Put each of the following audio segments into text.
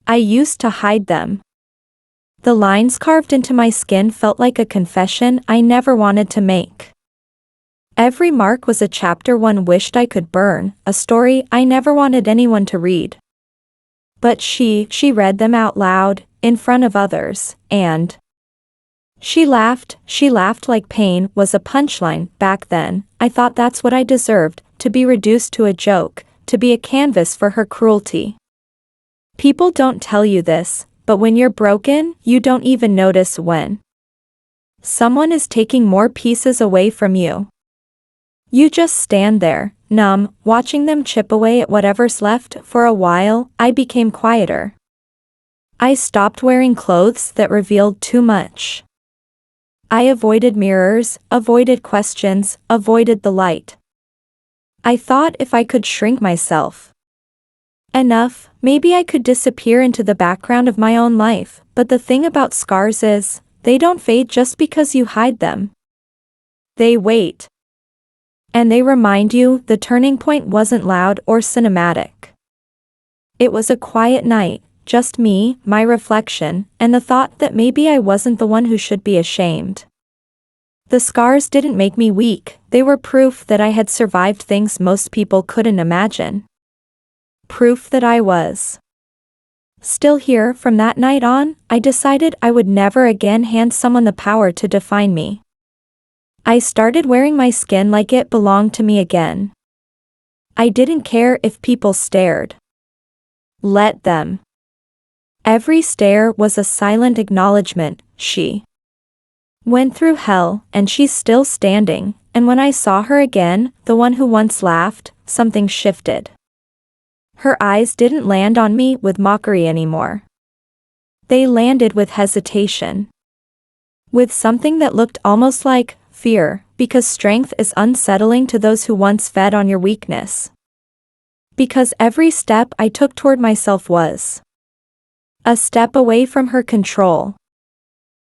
I used to hide them. The lines carved into my skin felt like a confession I never wanted to make. Every mark was a chapter one wished I could burn, a story I never wanted anyone to read. But she read them out loud, in front of others, and she laughed like pain was a punchline. Back then, I thought that's what I deserved, to be reduced to a joke, to be a canvas for her cruelty. People don't tell you this, but when you're broken, you don't even notice when someone is taking more pieces away from you. You just stand there, numb, watching them chip away at whatever's left. For a while, I became quieter. I stopped wearing clothes that revealed too much. I avoided mirrors, avoided questions, avoided the light. I thought if I could shrink myself enough, maybe I could disappear into the background of my own life. But the thing about scars is, they don't fade just because you hide them. They wait. And they remind you the turning point wasn't loud or cinematic. It was a quiet night, just me, my reflection, and the thought that maybe I wasn't the one who should be ashamed. The scars didn't make me weak, they were proof that I had survived things most people couldn't imagine. Proof that I was still here. From that night on, I decided I would never again hand someone the power to define me. I started wearing my skin like it belonged to me again. I didn't care if people stared. Let them. Every stare was a silent acknowledgement. She went through hell, and she's still standing, and when I saw her again, the one who once laughed, something shifted. Her eyes didn't land on me with mockery anymore. They landed with hesitation. With something that looked almost like fear, because strength is unsettling to those who once fed on your weakness. Because every step I took toward myself was a step away from her control.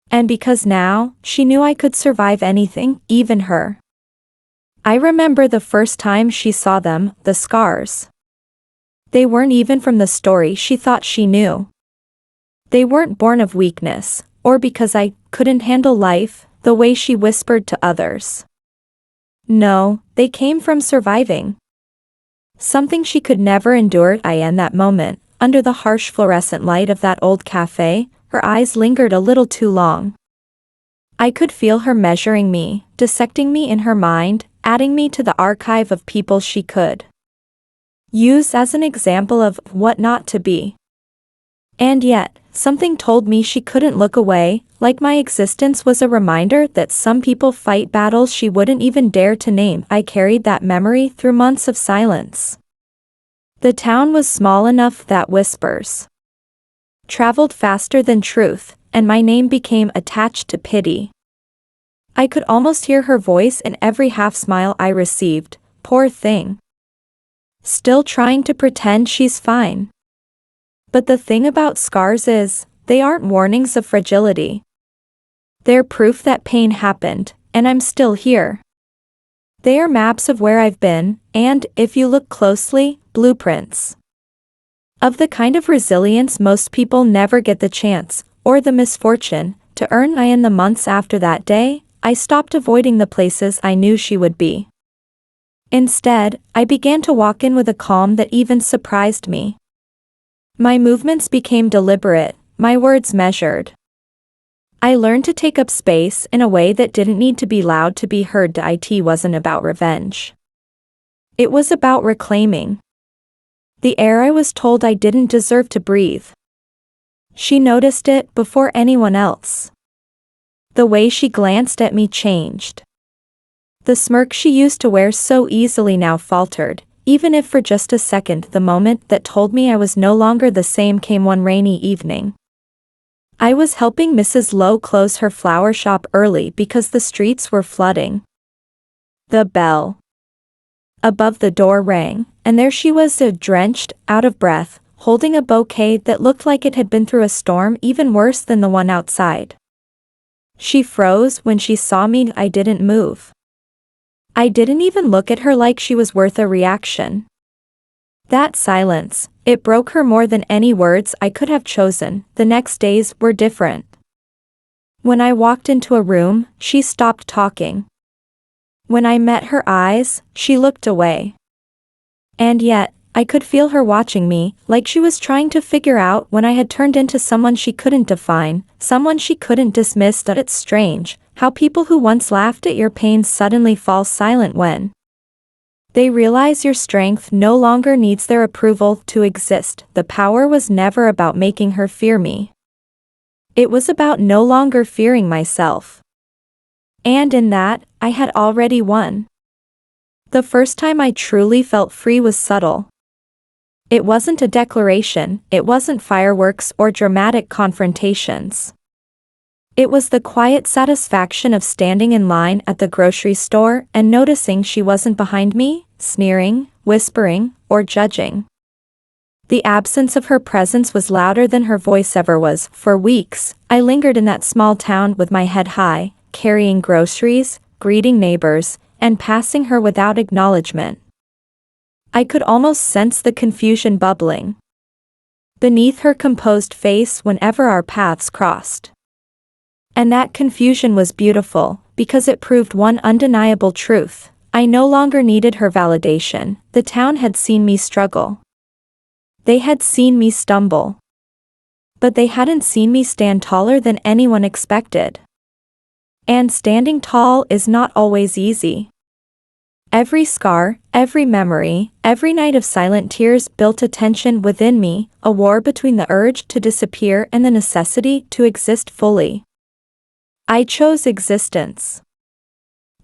And because now, she knew I could survive anything, even her. I remember the first time she saw them, the scars. They weren't even from the story she thought she knew. They weren't born of weakness, or because I couldn't handle life, the way she whispered to others. No, they came from surviving something she could never endure. In that moment, under the harsh fluorescent light of that old cafe, her eyes lingered a little too long. I could feel her measuring me, dissecting me in her mind, adding me to the archive of people she could use as an example of what not to be. And yet, something told me she couldn't look away, like my existence was a reminder that some people fight battles she wouldn't even dare to name. I carried that memory through months of silence. The town was small enough that whispers traveled faster than truth, and my name became attached to pity. I could almost hear her voice in every half-smile I received. Poor thing. Still trying to pretend she's fine. But the thing about scars is, they aren't warnings of fragility. They're proof that pain happened, and I'm still here. They are maps of where I've been, and, if you look closely, blueprints of the kind of resilience most people never get the chance, or the misfortune, to earn. In the months after that day, I stopped avoiding the places I knew she would be. Instead, I began to walk in with a calm that even surprised me. My movements became deliberate, my words measured. I learned to take up space in a way that didn't need to be loud to be heard. It wasn't about revenge. It was about reclaiming the air I was told I didn't deserve to breathe. She noticed it before anyone else. The way she glanced at me changed. The smirk she used to wear so easily now faltered, even if for just a second. The moment that told me I was no longer the same came one rainy evening. I was helping Mrs. Lowe close her flower shop early because the streets were flooding. The bell above the door rang, and there she was, drenched, out of breath, holding a bouquet that looked like it had been through a storm even worse than the one outside. She froze when she saw me. I didn't move. I didn't even look at her like she was worth a reaction. That silence, it broke her more than any words I could have chosen. The next days were different. When I walked into a room, she stopped talking. When I met her eyes, she looked away. And yet, I could feel her watching me, like she was trying to figure out when I had turned into someone she couldn't define, someone she couldn't dismiss. That it's strange, how people who once laughed at your pain suddenly fall silent when they realize your strength no longer needs their approval to exist. The power was never about making her fear me. It was about no longer fearing myself. And in that, I had already won. The first time I truly felt free was subtle. It wasn't a declaration, it wasn't fireworks or dramatic confrontations. It was the quiet satisfaction of standing in line at the grocery store and noticing she wasn't behind me, sneering, whispering, or judging. The absence of her presence was louder than her voice ever was. For weeks, I lingered in that small town with my head high, carrying groceries, greeting neighbors, and passing her without acknowledgement. I could almost sense the confusion bubbling beneath her composed face whenever our paths crossed. And that confusion was beautiful, because it proved one undeniable truth. I no longer needed her validation. The town had seen me struggle. They had seen me stumble. But they hadn't seen me stand taller than anyone expected. And standing tall is not always easy. Every scar, every memory, every night of silent tears built a tension within me, a war between the urge to disappear and the necessity to exist fully. I chose existence.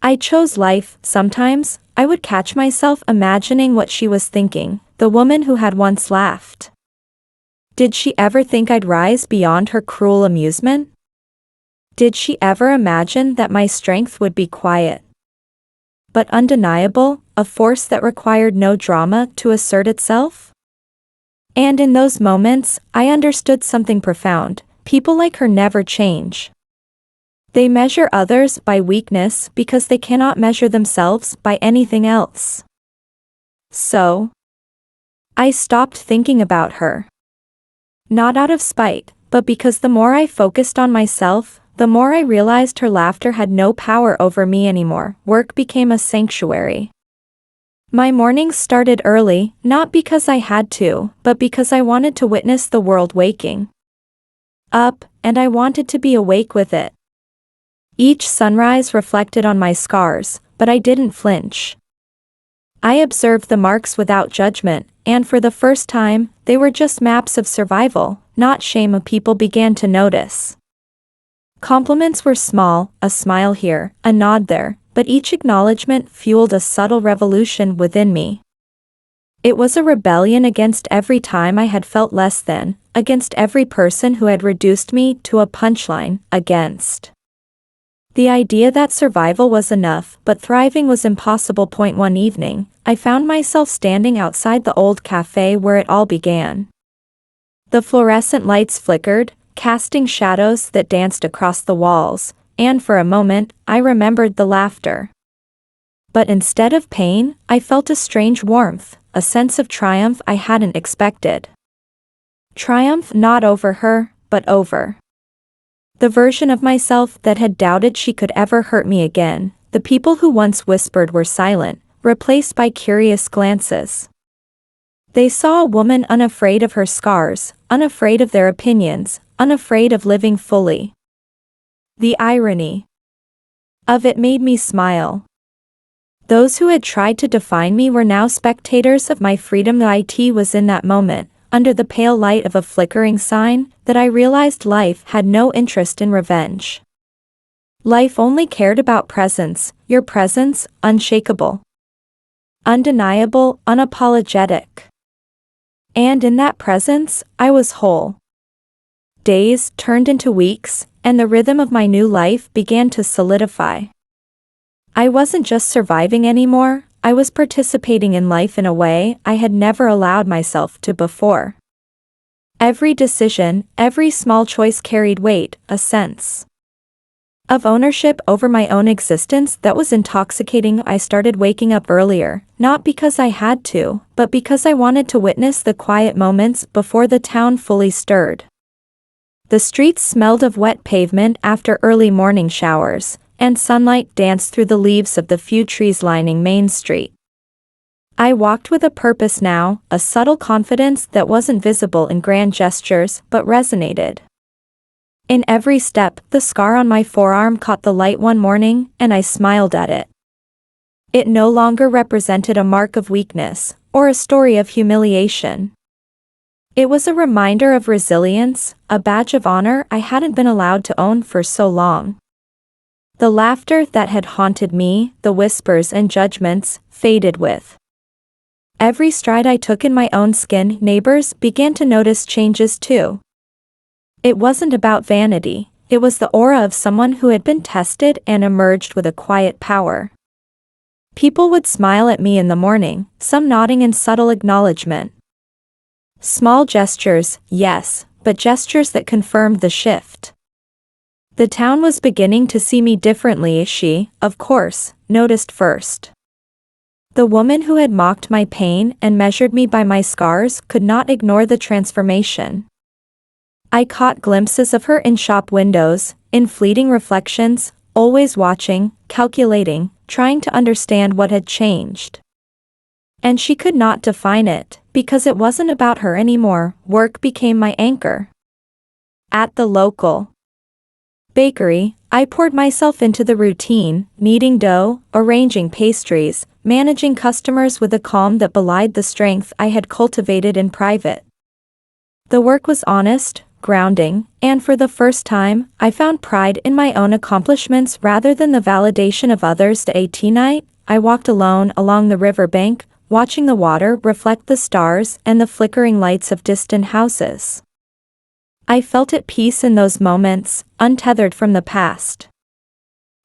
I chose life. Sometimes, I would catch myself imagining what she was thinking, the woman who had once laughed. Did she ever think I'd rise beyond her cruel amusement? Did she ever imagine that my strength would be quiet but undeniable, a force that required no drama to assert itself? And in those moments, I understood something profound. People like her never change. They measure others by weakness because they cannot measure themselves by anything else. So, I stopped thinking about her. Not out of spite, but because the more I focused on myself, the more I realized her laughter had no power over me anymore. Work became a sanctuary. My mornings started early, not because I had to, but because I wanted to witness the world waking up, and I wanted to be awake with it. Each sunrise reflected on my scars, but I didn't flinch. I observed the marks without judgment, and for the first time, they were just maps of survival, not shame. People began to notice. Compliments were small, a smile here, a nod there, but each acknowledgement fueled a subtle revolution within me. It was a rebellion against every time I had felt less than, against every person who had reduced me to a punchline, against the idea that survival was enough but thriving was impossible. One evening, I found myself standing outside the old cafe where it all began. The fluorescent lights flickered, casting shadows that danced across the walls, and for a moment, I remembered the laughter. But instead of pain, I felt a strange warmth, a sense of triumph I hadn't expected. Triumph not over her, but over the version of myself that had doubted she could ever hurt me again. The people who once whispered were silent, replaced by curious glances. They saw a woman unafraid of her scars, unafraid of their opinions, unafraid of living fully. The irony of it made me smile. Those who had tried to define me were now spectators of my freedom. It was in that moment, under the pale light of a flickering sign, that I realized life had no interest in revenge. Life only cared about presence, your presence, unshakable, undeniable, unapologetic. And in that presence, I was whole. Days turned into weeks, and the rhythm of my new life began to solidify. I wasn't just surviving anymore, I was participating in life in a way I had never allowed myself to before. Every decision, every small choice carried weight, a sense of ownership over my own existence that was intoxicating. I started waking up earlier, not because I had to, but because I wanted to witness the quiet moments before the town fully stirred. The streets smelled of wet pavement after early morning showers, and sunlight danced through the leaves of the few trees lining Main Street. I walked with a purpose now, a subtle confidence that wasn't visible in grand gestures but resonated. In every step, the scar on my forearm caught the light one morning, and I smiled at it. It no longer represented a mark of weakness, or a story of humiliation. It was a reminder of resilience, a badge of honor I hadn't been allowed to own for so long. The laughter that had haunted me, the whispers and judgments, faded with every stride I took in my own skin. Neighbors began to notice changes too. It wasn't about vanity, it was the aura of someone who had been tested and emerged with a quiet power. People would smile at me in the morning, some nodding in subtle acknowledgement. Small gestures, yes, but gestures that confirmed the shift. The town was beginning to see me differently. She, of course, noticed first. The woman who had mocked my pain and measured me by my scars could not ignore the transformation. I caught glimpses of her in shop windows, in fleeting reflections, always watching, calculating, trying to understand what had changed. And she could not define it, because it wasn't about her anymore. Work became my anchor. At the local bakery, I poured myself into the routine, kneading dough, arranging pastries, managing customers with a calm that belied the strength I had cultivated in private. The work was honest, grounding, and for the first time, I found pride in my own accomplishments rather than the validation of others. At night, I walked alone along the riverbank, watching the water reflect the stars and the flickering lights of distant houses. I felt at peace in those moments, untethered from the past.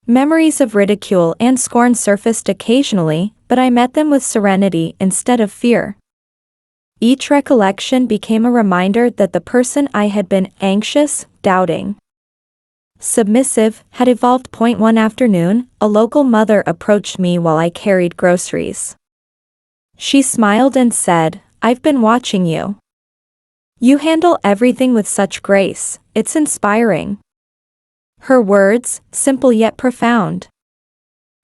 Memories of ridicule and scorn surfaced occasionally, but I met them with serenity instead of fear. Each recollection became a reminder that the person I had been, anxious, doubting, submissive, had evolved. One afternoon, a local mother approached me while I carried groceries. She smiled and said, "I've been watching you. You handle everything with such grace, it's inspiring." Her words, simple yet profound,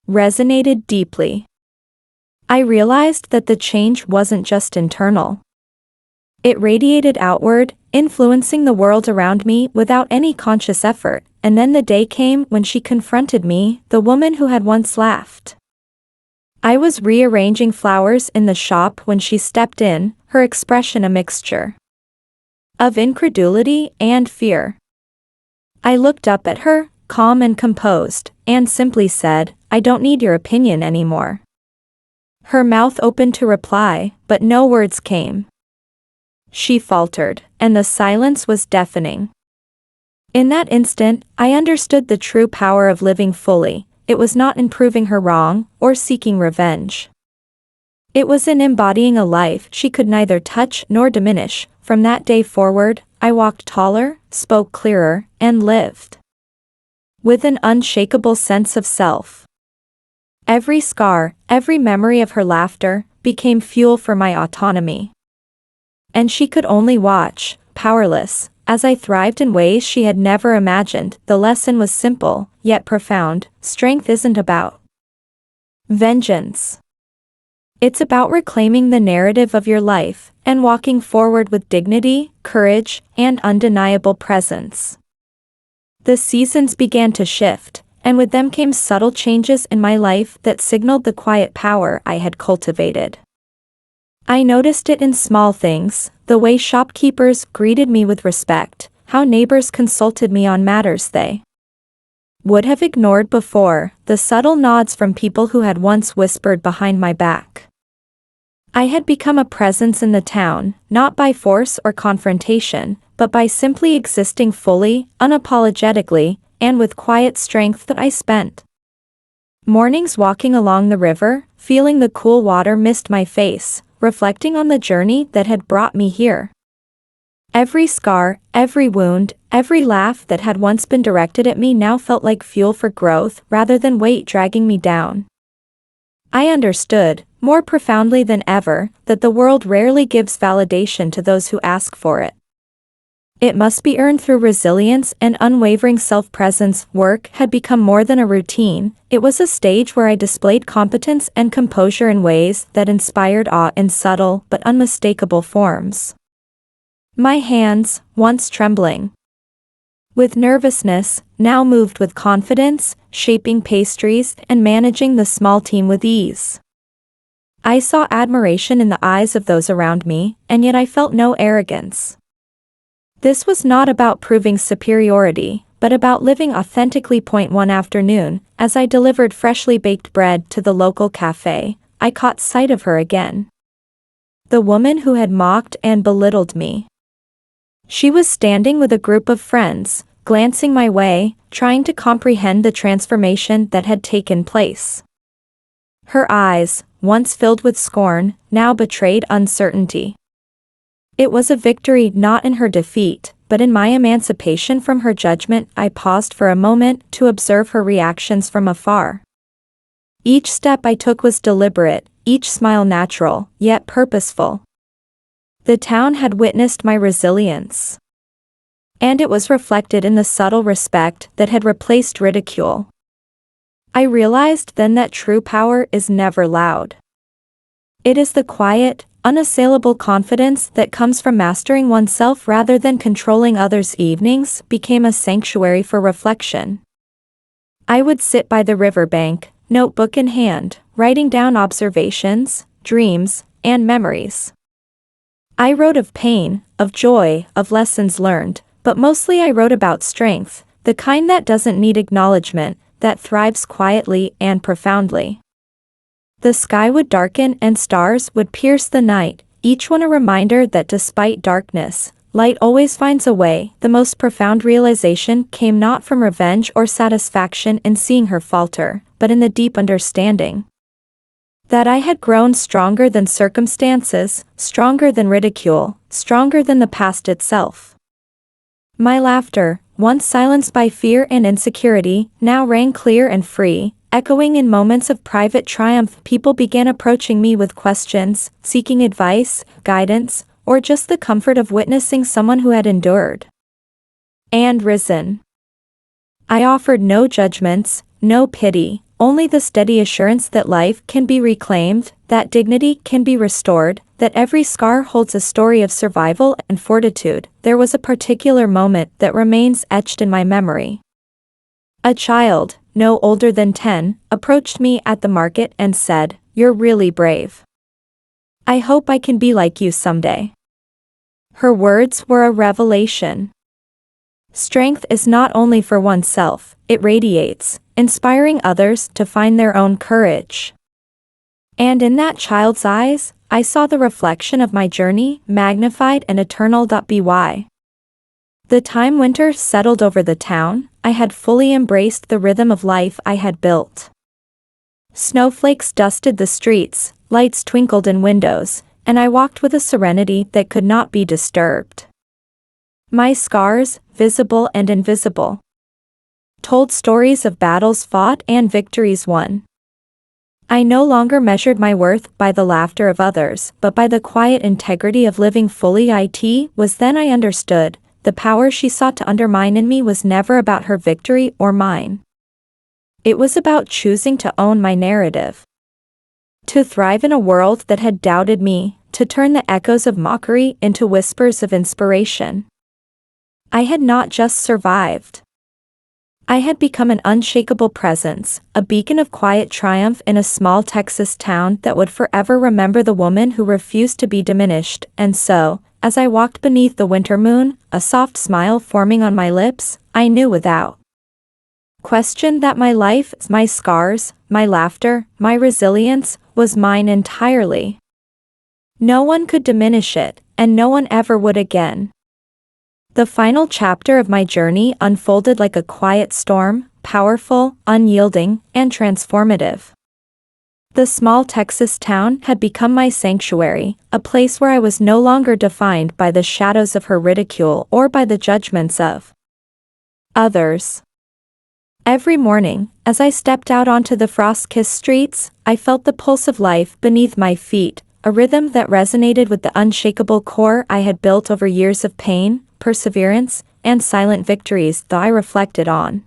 resonated deeply. I realized that the change wasn't just internal. It radiated outward, influencing the world around me without any conscious effort. And then the day came when she confronted me, the woman who had once laughed. I was rearranging flowers in the shop when she stepped in, her expression a mixture of incredulity and fear. I looked up at her, calm and composed, and simply said, "I don't need your opinion anymore." Her mouth opened to reply, but no words came. She faltered, and the silence was deafening. In that instant, I understood the true power of living fully. It was not in proving her wrong, or seeking revenge. It was in embodying a life she could neither touch nor diminish. From that day forward, I walked taller, spoke clearer, and lived with an unshakable sense of self. Every scar, every memory of her laughter, became fuel for my autonomy. And she could only watch, powerless, as I thrived in ways she had never imagined. The lesson was simple, yet profound. Strength isn't about vengeance. It's about reclaiming the narrative of your life, and walking forward with dignity, courage, and undeniable presence. The seasons began to shift, and with them came subtle changes in my life that signaled the quiet power I had cultivated. I noticed it in small things, the way shopkeepers greeted me with respect, how neighbors consulted me on matters they would have ignored before, the subtle nods from people who had once whispered behind my back. I had become a presence in the town, not by force or confrontation, but by simply existing fully, unapologetically, and with quiet strength that I spent mornings walking along the river, feeling the cool water mist my face, reflecting on the journey that had brought me here. Every scar, every wound, every laugh that had once been directed at me now felt like fuel for growth rather than weight dragging me down. I understood, more profoundly than ever, that the world rarely gives validation to those who ask for it. It must be earned through resilience and unwavering self-presence. Work had become more than a routine. It was a stage where I displayed competence and composure in ways that inspired awe in subtle but unmistakable forms. My hands, once trembling with nervousness, now moved with confidence, shaping pastries and managing the small team with ease. I saw admiration in the eyes of those around me, and yet I felt no arrogance. This was not about proving superiority, but about living authentically. One afternoon, as I delivered freshly baked bread to the local cafe, I caught sight of her again. The woman who had mocked and belittled me. She was standing with a group of friends, glancing my way, trying to comprehend the transformation that had taken place. Her eyes, once filled with scorn, now betrayed uncertainty. It was a victory not in her defeat, but in my emancipation from her judgment. I paused for a moment to observe her reactions from afar. Each step I took was deliberate, each smile natural, yet purposeful. The town had witnessed my resilience. And it was reflected in the subtle respect that had replaced ridicule. I realized then that true power is never loud. It is the quiet, unassailable confidence that comes from mastering oneself rather than controlling others. Evenings became a sanctuary for reflection. I would sit by the riverbank, notebook in hand, writing down observations, dreams, and memories. I wrote of pain, of joy, of lessons learned, but mostly I wrote about strength, the kind that doesn't need acknowledgement, that thrives quietly and profoundly. The sky would darken and stars would pierce the night, each one a reminder that despite darkness, light always finds a way. The most profound realization came not from revenge or satisfaction in seeing her falter, but in the deep understanding that I had grown stronger than circumstances, stronger than ridicule, stronger than the past itself. My laughter, once silenced by fear and insecurity, now rang clear and free, echoing in moments of private triumph. People began approaching me with questions, seeking advice, guidance, or just the comfort of witnessing someone who had endured and risen. I offered no judgments, no pity, only the steady assurance that life can be reclaimed, that dignity can be restored, that every scar holds a story of survival and fortitude. There was a particular moment that remains etched in my memory. A child, no older than 10, approached me at the market and said, "You're really brave. I hope I can be like you someday." Her words were a revelation. Strength is not only for oneself, it radiates, inspiring others to find their own courage. And in that child's eyes, I saw the reflection of my journey, magnified and eternal. By the time winter settled over the town, I had fully embraced the rhythm of life I had built. Snowflakes dusted the streets, lights twinkled in windows, and I walked with a serenity that could not be disturbed. My scars, visible and invisible, told stories of battles fought and victories won. I no longer measured my worth by the laughter of others, but by the quiet integrity of living fully. It was then I understood, the power she sought to undermine in me was never about her victory or mine. It was about choosing to own my narrative. To thrive in a world that had doubted me, to turn the echoes of mockery into whispers of inspiration. I had not just survived. I had become an unshakable presence, a beacon of quiet triumph in a small Texas town that would forever remember the woman who refused to be diminished. And so, as I walked beneath the winter moon, a soft smile forming on my lips, I knew without question that my life, my scars, my laughter, my resilience, was mine entirely. No one could diminish it, and no one ever would again. The final chapter of my journey unfolded like a quiet storm, powerful, unyielding, and transformative. The small Texas town had become my sanctuary, a place where I was no longer defined by the shadows of her ridicule or by the judgments of others. Every morning, as I stepped out onto the frost-kissed streets, I felt the pulse of life beneath my feet, a rhythm that resonated with the unshakable core I had built over years of pain, perseverance, and silent victories that I reflected on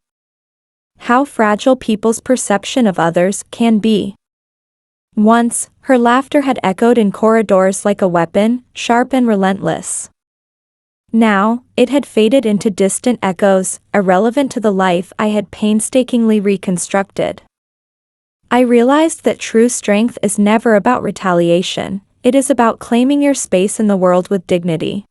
how fragile people's perception of others can be. Once, her laughter had echoed in corridors like a weapon, sharp and relentless. Now, it had faded into distant echoes, irrelevant to the life I had painstakingly reconstructed. I realized that true strength is never about retaliation, it is about claiming your space in the world with dignity.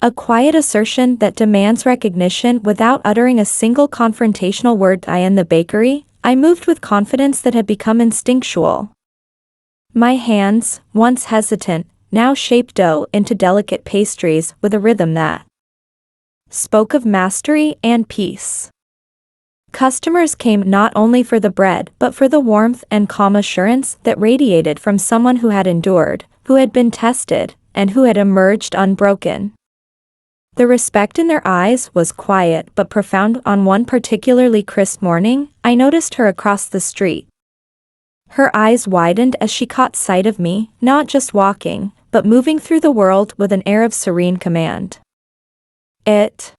A quiet assertion that demands recognition without uttering a single confrontational word. In the bakery, I moved with confidence that had become instinctual. My hands, once hesitant, now shaped dough into delicate pastries with a rhythm that spoke of mastery and peace. Customers came not only for the bread but for the warmth and calm assurance that radiated from someone who had endured, who had been tested, and who had emerged unbroken. The respect in their eyes was quiet but profound. On one particularly crisp morning, I noticed her across the street. Her eyes widened as she caught sight of me, not just walking, but moving through the world with an air of serene command. It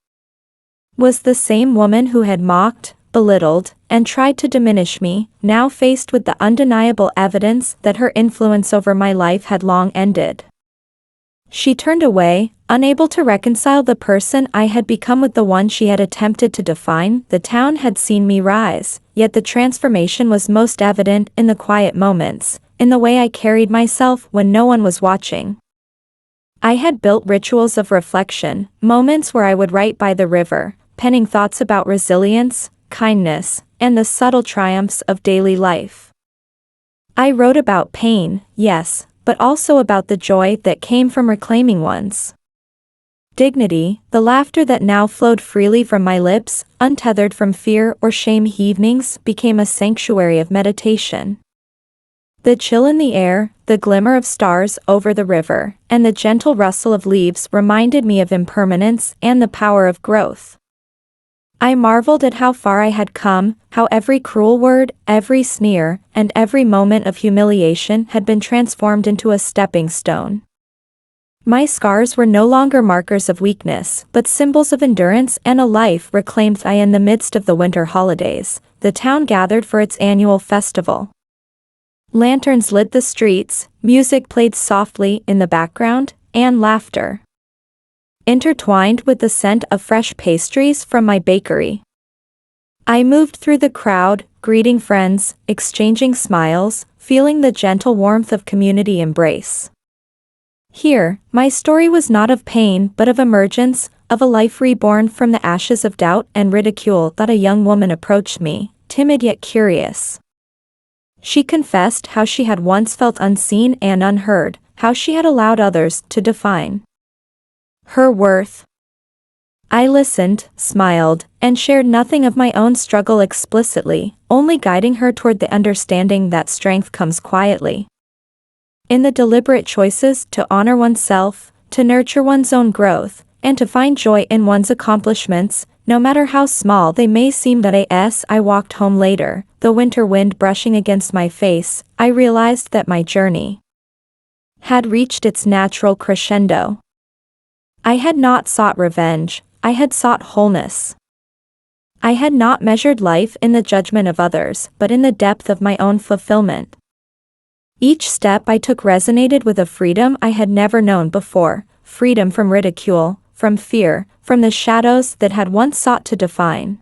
was the same woman who had mocked, belittled, and tried to diminish me, now faced with the undeniable evidence that her influence over my life had long ended. She turned away, unable to reconcile the person I had become with the one she had attempted to define. The town had seen me rise, yet the transformation was most evident in the quiet moments, in the way I carried myself when no one was watching. I had built rituals of reflection, moments where I would write by the river, penning thoughts about resilience, kindness, and the subtle triumphs of daily life. I wrote about pain, yes, but also about the joy that came from reclaiming one's dignity, the laughter that now flowed freely from my lips, untethered from fear or shame. Evenings became a sanctuary of meditation. The chill in the air, the glimmer of stars over the river, and the gentle rustle of leaves reminded me of impermanence and the power of growth. I marveled at how far I had come, how every cruel word, every sneer, and every moment of humiliation had been transformed into a stepping stone. My scars were no longer markers of weakness, but symbols of endurance and a life reclaimed. In the midst of the winter holidays, the town gathered for its annual festival. Lanterns lit the streets, music played softly in the background, and laughter intertwined with the scent of fresh pastries from my bakery. I moved through the crowd, greeting friends, exchanging smiles, feeling the gentle warmth of community embrace. Here, my story was not of pain but of emergence, of a life reborn from the ashes of doubt and ridicule. That a young woman approached me, timid yet curious. She confessed how she had once felt unseen and unheard, how she had allowed others to define her worth. I listened, smiled, and shared nothing of my own struggle explicitly, only guiding her toward the understanding that strength comes quietly in the deliberate choices to honor oneself, to nurture one's own growth, and to find joy in one's accomplishments, no matter how small they may seem. As I walked home later, the winter wind brushing against my face, I realized that my journey had reached its natural crescendo. I had not sought revenge, I had sought wholeness. I had not measured life in the judgment of others, but in the depth of my own fulfillment. Each step I took resonated with a freedom I had never known before, freedom from ridicule, from fear, from the shadows that had once sought to define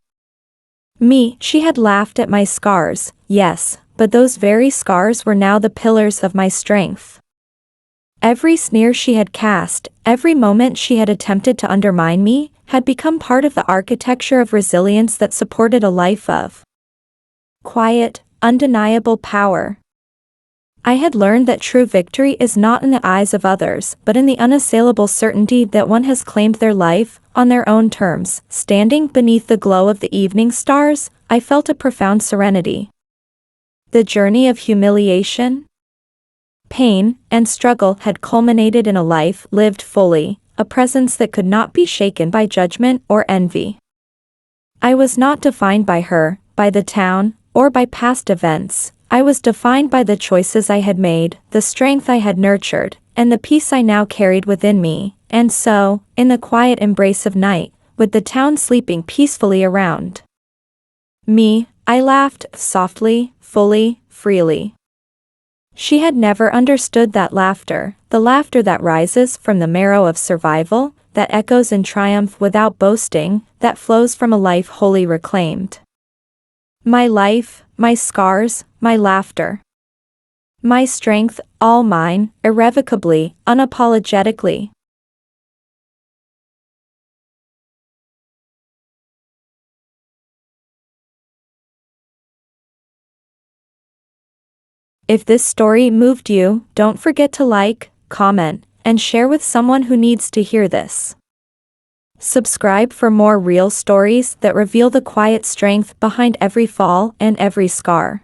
me. She had laughed at my scars, yes, but those very scars were now the pillars of my strength. Every sneer she had cast, every moment she had attempted to undermine me, had become part of the architecture of resilience that supported a life of quiet, undeniable power. I had learned that true victory is not in the eyes of others, but in the unassailable certainty that one has claimed their life, on their own terms. Standing beneath the glow of the evening stars, I felt a profound serenity. The journey of humiliation, pain, and struggle had culminated in a life lived fully, a presence that could not be shaken by judgment or envy. I was not defined by her, by the town, or by past events. I was defined by the choices I had made, the strength I had nurtured, and the peace I now carried within me. And so, in the quiet embrace of night, with the town sleeping peacefully around me, I laughed, softly, fully, freely. She had never understood that laughter, the laughter that rises from the marrow of survival, that echoes in triumph without boasting, that flows from a life wholly reclaimed. My life, my scars, my laughter. My strength, all mine, irrevocably, unapologetically. If this story moved you, don't forget to like, comment, and share with someone who needs to hear this. Subscribe for more real stories that reveal the quiet strength behind every fall and every scar.